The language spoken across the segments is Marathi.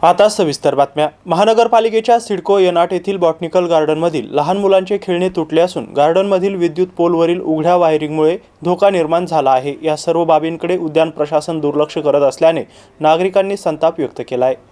आता सविस्तर बातम्या। महानगरपालिकेच्या सिडको एनाट येथील बॉटनिकल गार्डनमधील लहान मुलांचे खेळणे तुटले असून गार्डनमधील विद्युत पोलवरील उघड्या वायरिंगमुळे धोका निर्माण झाला आहे। या सर्व बाबींकडे उद्यान प्रशासन दुर्लक्ष करत असल्याने नागरिकांनी संताप व्यक्त केला आहे।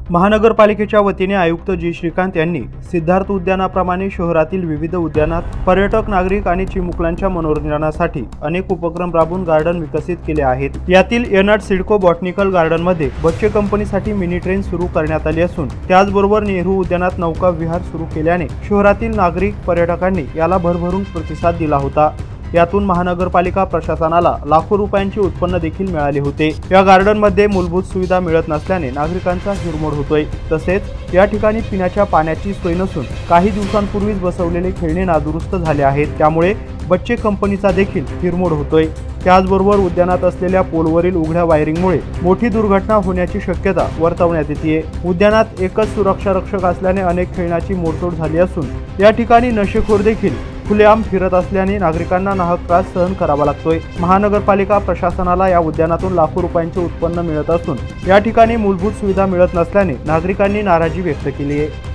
महानगरपालिकेच्या वतीने आयुक्त जी श्रीकांत यांनी सिद्धार्थ उद्यानाप्रमाणे शहरातील विविध उद्यानात पर्यटक, नागरिक आणि चिमुकल्यांच्या मनोरंजनासाठी अनेक उपक्रम राबवून गार्डन विकसित केले आहेत। यातील एनाट सिडको बॉटनिकल गार्डनमध्ये बच्चे कंपनीसाठी मिनी ट्रेन सुरू करण्यात आली असून त्याचबरोबर नेहरू उद्यानात नौका विहार सुरू केल्याने शहरातील नागरिक, पर्यटकांनी याला भरभरून प्रतिसाद दिला होता। यातून महानगरपालिका प्रशासनाला लाखो रुपयांचे उत्पन्न देखील मिळाले होते। या गार्डनमध्ये मूलभूत सुविधा मिळत नसल्याने नागरिकांचा हिरमोड होतोय। तसेच या ठिकाणी पिण्याच्या पाण्याची सोय नसून काही दिवसांपूर्वीच बसवलेले खेळणे नादुरुस्त झाले आहेत, त्यामुळे बच्चे कंपनीचा देखील हिरमोड होतोय। त्याचबरोबर उद्यानात असलेल्या पोलवरील उघड्या वायरिंगमुळे मोठी दुर्घटना होण्याची शक्यता वर्तवण्यात येते। उद्यानात एकच सुरक्षा रक्षक असल्याने अनेक खेळण्याची मोडतोड झाली असून या ठिकाणी नशेखोर देखील खुलेआम फिरत असल्याने नागरिकांना नाहक त्रास सहन करावा लागतोय। महानगरपालिका प्रशासनाला या उद्यानातून लाखो रुपयांचे उत्पन्न मिळत असून या ठिकाणी मूलभूत सुविधा मिळत नसल्याने नागरिकांनी नाराजी व्यक्त केली आहे।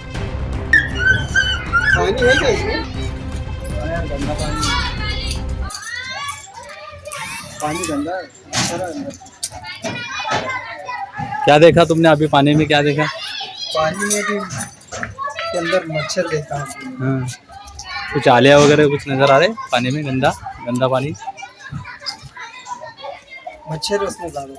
क्या देखा तुमने अभी पानी में? क्या देखा? पानी में भी के अंदर मच्छर देखा। हाँ, कुछ आलिया वगैरह कुछ नजर आ रहे पानी में? गंदा गंदा पानी, मच्छर उसमें ज्यादा